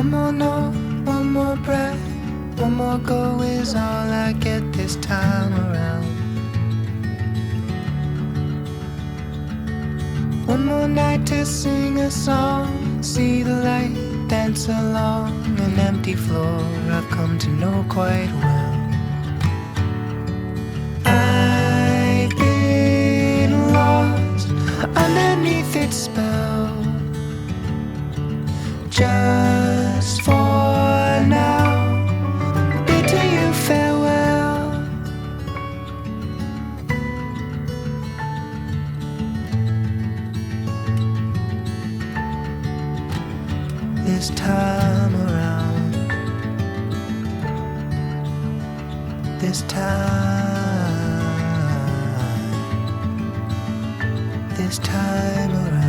One more note, one more breath, one more go is all I get this time around. One more night to sing a song, see the light dance along an empty floor I've come to know quite well. I've been lost underneath its spell, just for now, bid to you farewell. This time around, this time around.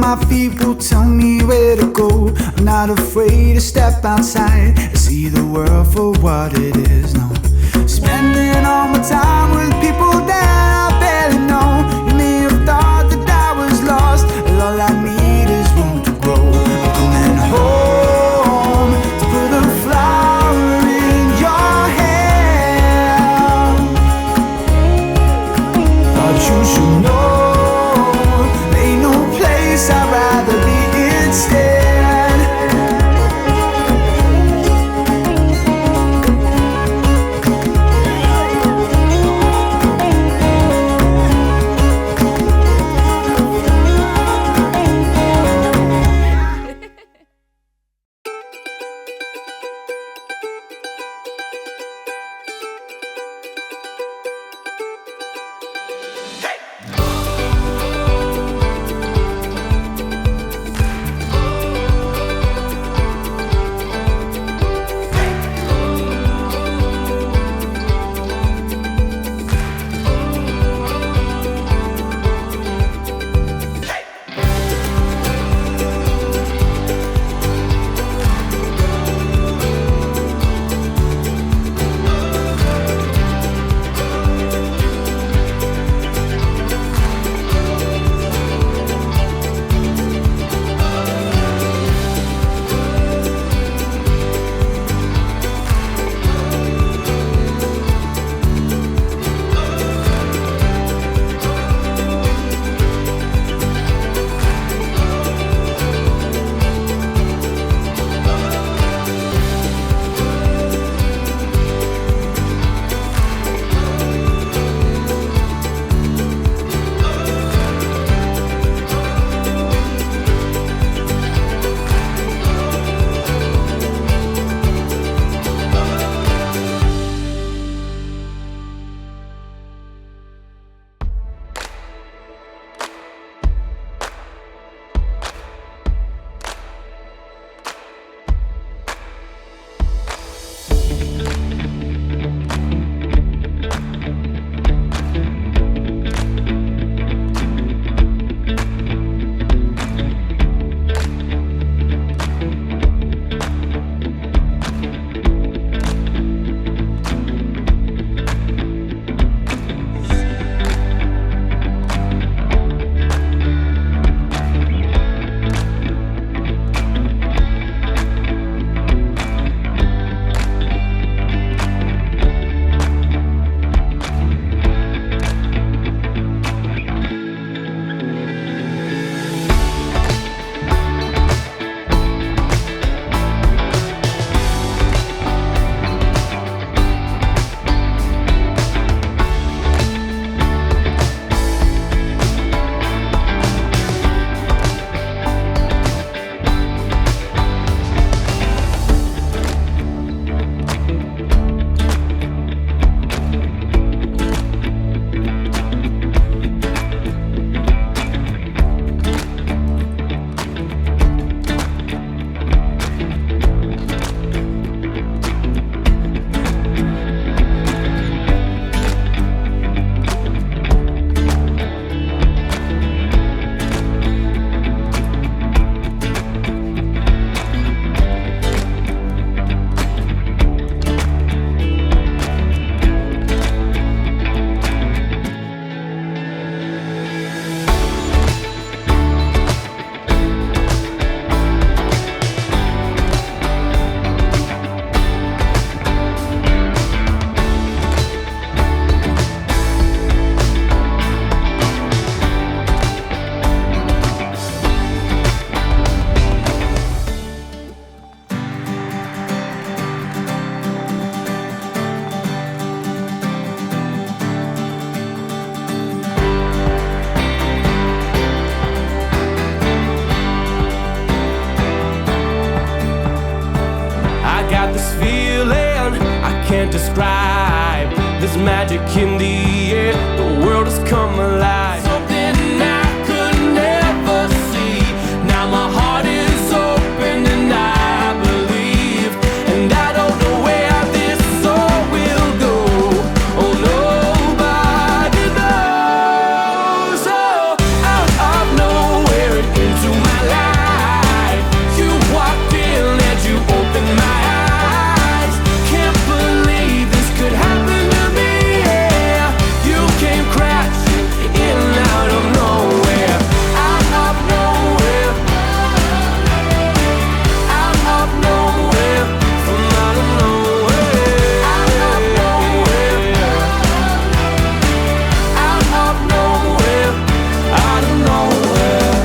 My feet will tell me where to go. I'm not afraid to step outside and see the world for what it is. No, spending all my time with people that I barely know. You may have thought that I was lost, but all I need is room to grow. I'm coming home to put a flower in your hand. Thought you should know I'd rather be instead. can't describe this magic in the air. The world has come alive. Something I could never see. Now my heart is open and I believe, and I don't know where this all will go. Oh, nobody knows. Oh, out of nowhere into my life, you walked in and you opened my eyes. Can't believe this could happen to me. Yeah, you came crashing in out of nowhere, out of nowhere, out of nowhere, from out of nowhere, out of nowhere, out of nowhere, out of nowhere.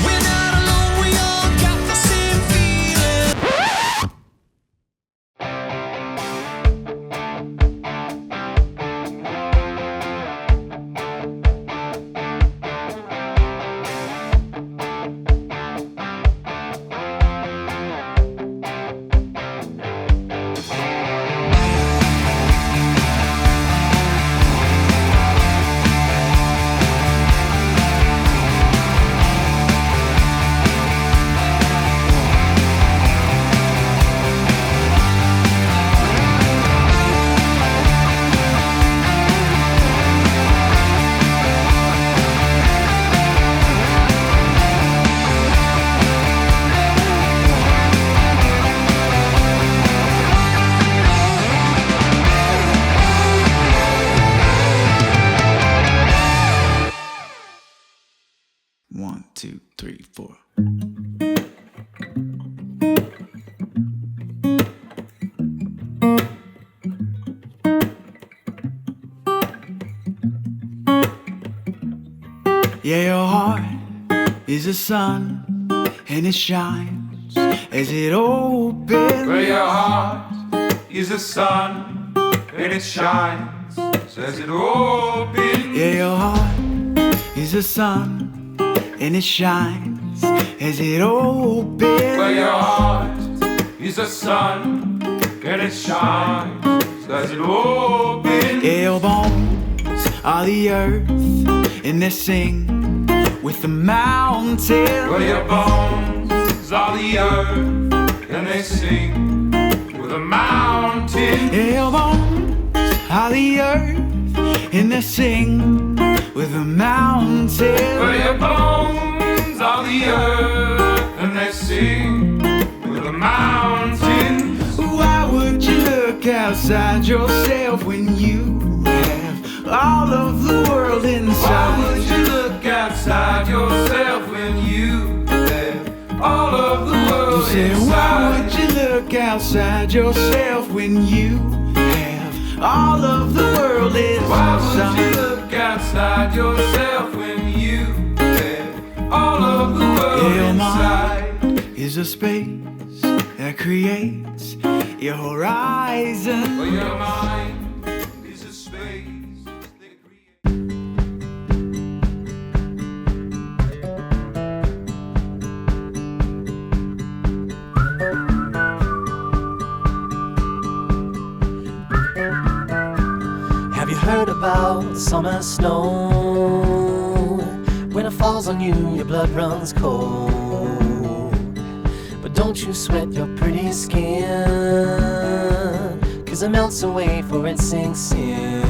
We're not alone, we all got the same feeling. One, two, three, four. Yeah, your heart is a sun, and it shines as it opens. Where your heart is the sun, and it shines as it opens. Yeah, your heart is a sun, and it shines as it opens. Where your heart is the sun, and it shines as it opens. Yeah, your bones are the earth, and they sing with the mountains. Where your bones are the earth, and they sing with the mountains. Yeah, your bones are the earth, and they sing with the mountains. Where your bones are the earth, and they sing with the mountains. Why would you look outside yourself when you have all of the world inside? Why would you look outside yourself when you have all of the world Say, why inside? would you look outside yourself when you have all of the world inside? Why would you look outside yourself when you have all of the world Your inside? mind is a space that creates your horizon. Well, your mind is a space that creates. Have you heard about summer snow? When it falls on you, your blood runs cold. But don't you sweat your pretty skin, 'cause it melts away for it sinks in.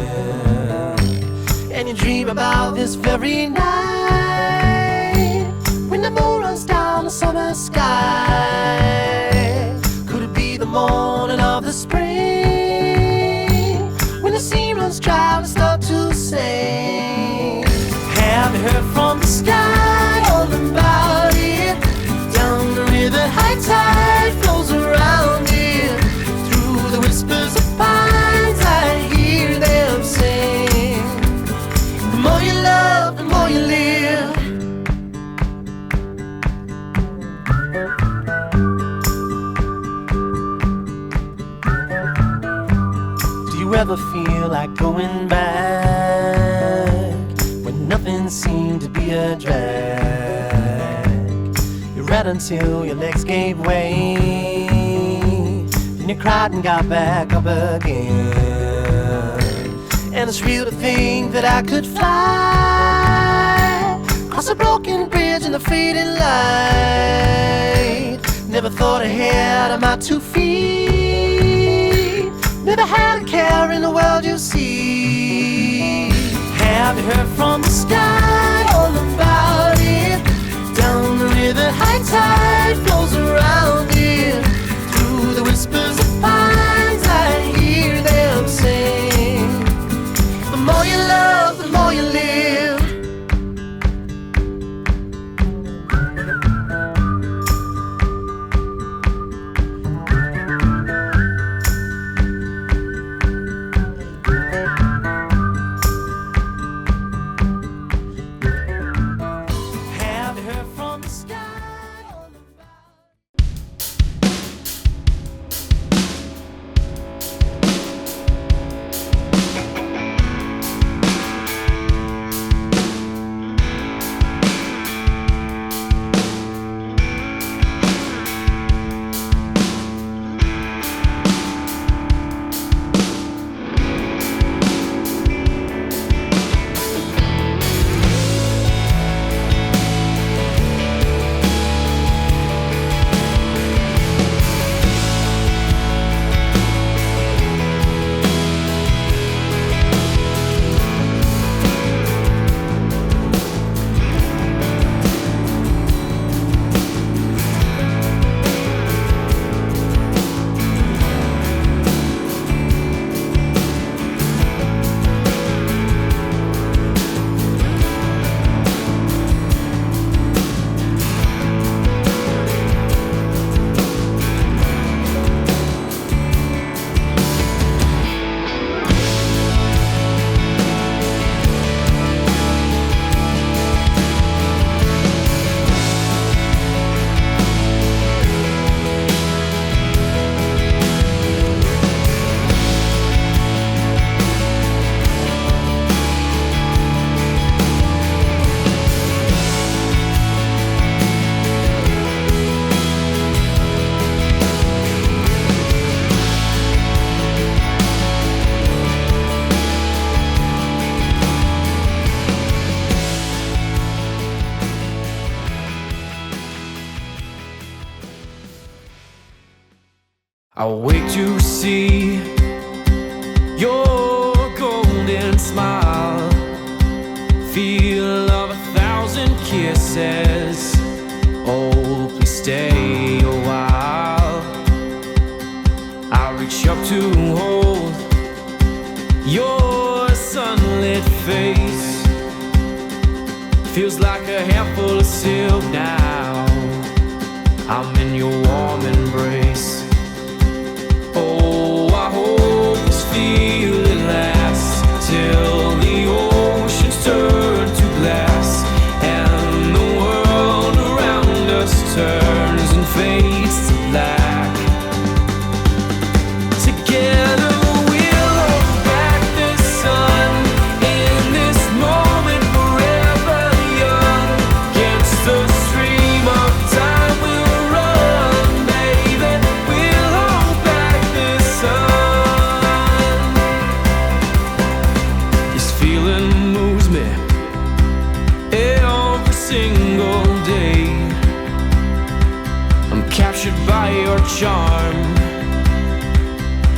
And you dream about this very night, when the moon runs down the summer sky. Could it be the morning of the spring, when the sea runs dry and start to sing? Have you heard from the sky all about it? Down the river, high tide flows around it. Through the whispers of pines, I hear them sing. The more you love, the more you live. Do you ever feel like going back, when nothing seemed to be a drag. You ran until your legs gave way, then you cried and got back up again. And it's real to think that I could fly across a broken bridge in the fading light. Never thought ahead of my 2 feet. Never had a care in the world, you see. Have you heard from the sky all about it? Down the river, high tide flows around it. Through the whispers of pines, I hear them sing. The more you love, the more you live. I wait to see your golden smile, feel of 1,000 kisses. Oh, please stay a while. I reach up to hold your sunlit face. Feels like a handful of silk now. I'm in your warm embrace. Oh, I hope this feeling lasts till the oceans turn to glass and the world around us turns and fades to black. Together we'll hold back the sun in this moment, forever young. Against the stream of time we'll run, baby. We'll hold back the sun. This feeling moves me every single day. I'm captured by your charm,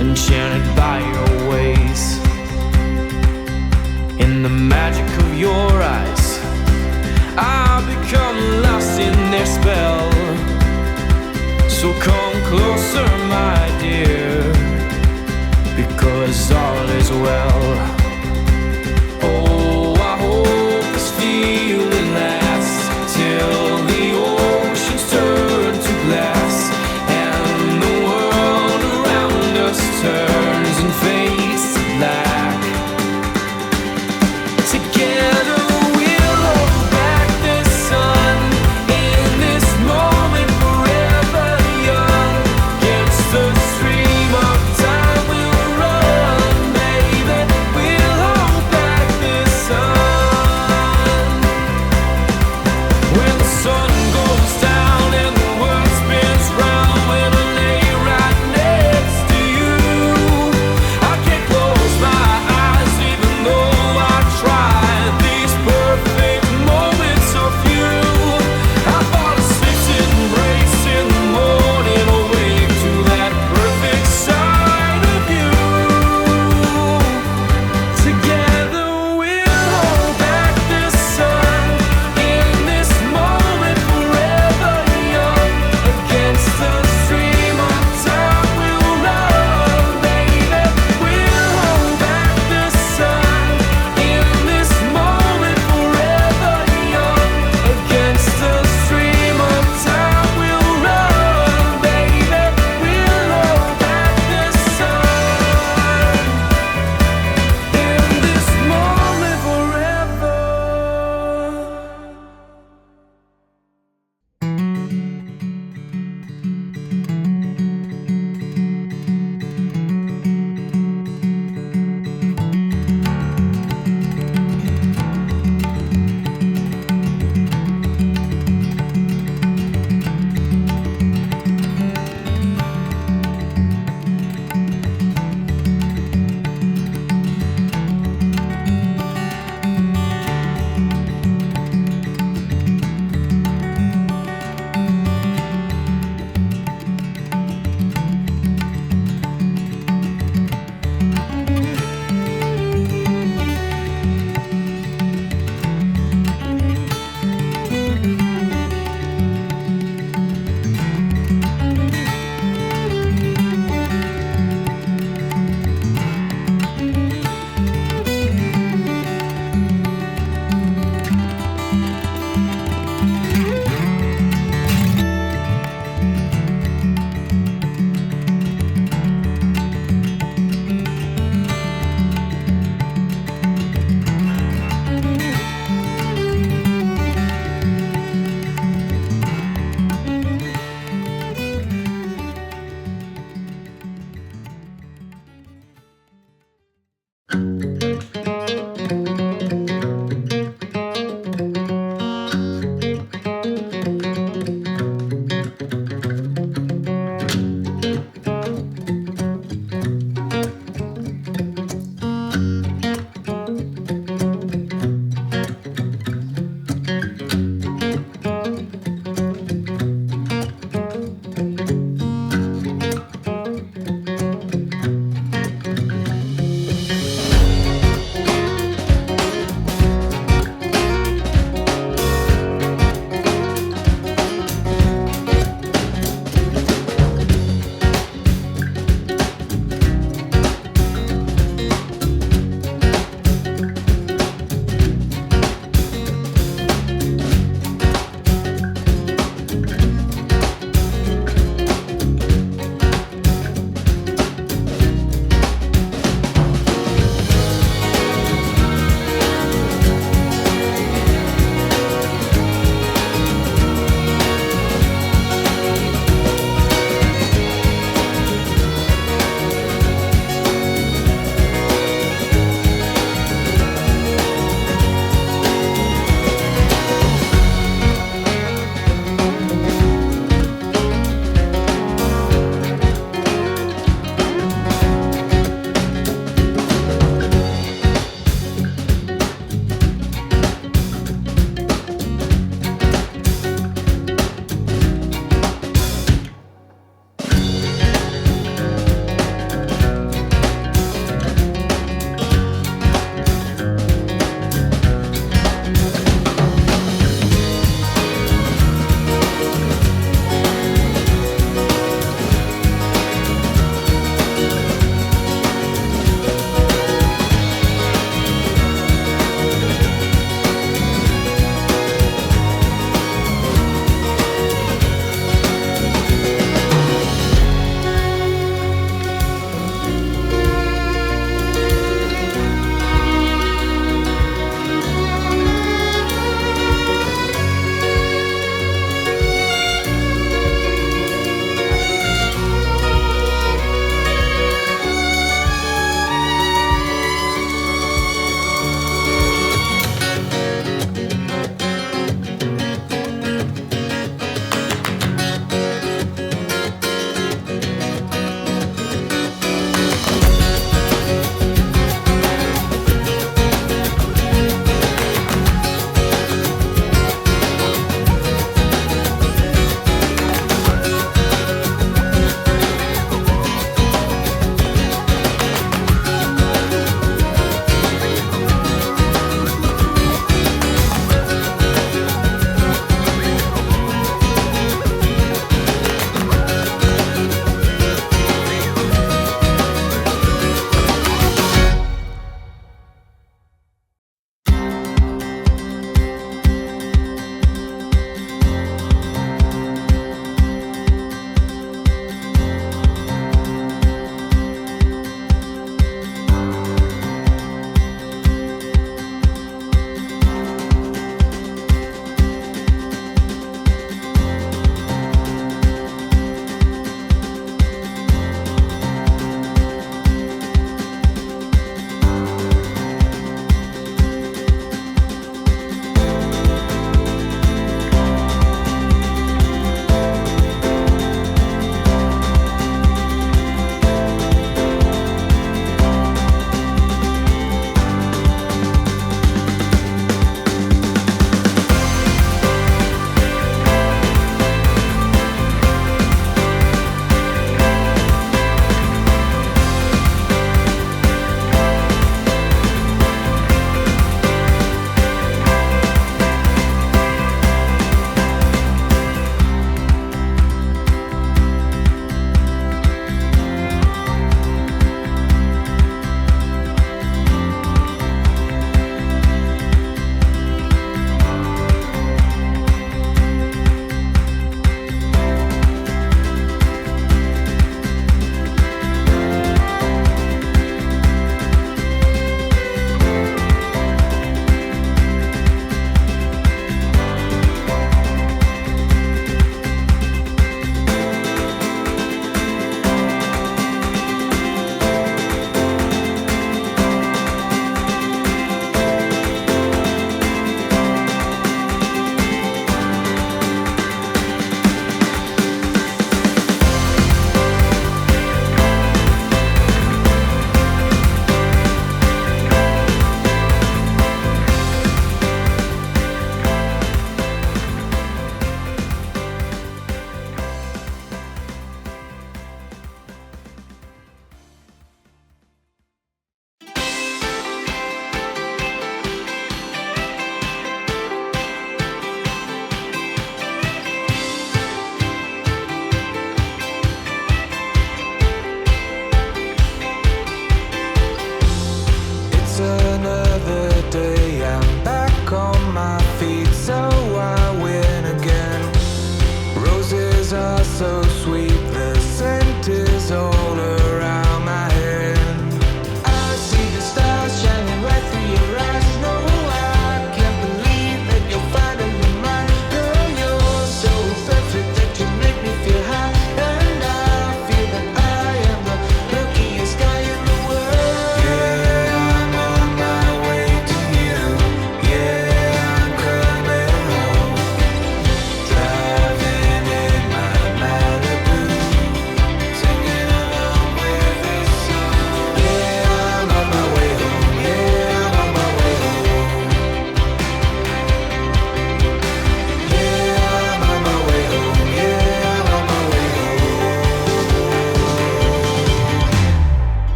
enchanted by your ways. In the magic of your eyes, I've become lost in their spell. So come closer, my dear, because all is well. Oh, I hope this feeling lasts till the oceans turn to glass and the world around us turns and fades to black. Together we'll hold back the sun in this moment, forever young. Against the stream of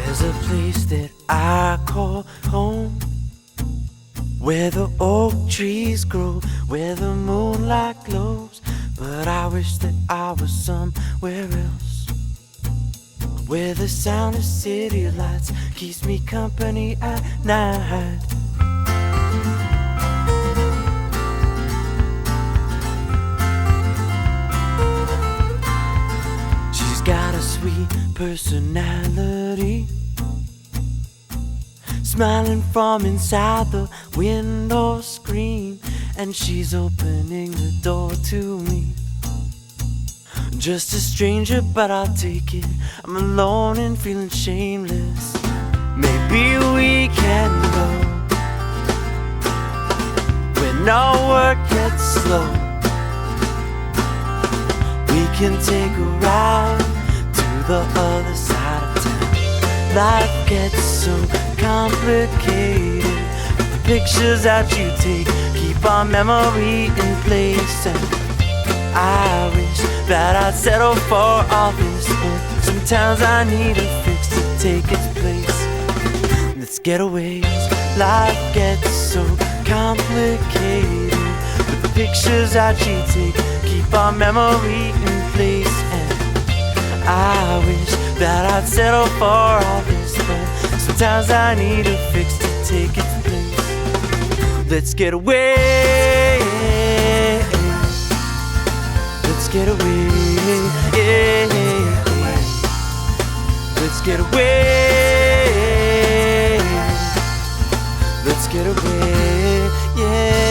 There's a place that I call home, where the oak trees grow, where the moonlight glows. But I wish that I was somewhere else, where the sound of city lights keeps me company at night. She's got a sweet personality, smiling from inside the window screen, and she's opening the door to me. Just a stranger, but I'll take it. I'm alone and feeling shameless. Maybe we can go when our work gets slow. We can take a ride to the other side of town. Life gets so complicated, but the pictures that you take keep our memory in place. And I wish that I'd settle for all this, but sometimes I need a fix to take its place. Let's get away. Life gets so complicated, but the pictures that you take keep our memory in place. And I wish that I'd settle for all this, but sometimes I need a fix to take its place. Let's get away. Let's get away. Let's get away. Let's get away. Yeah.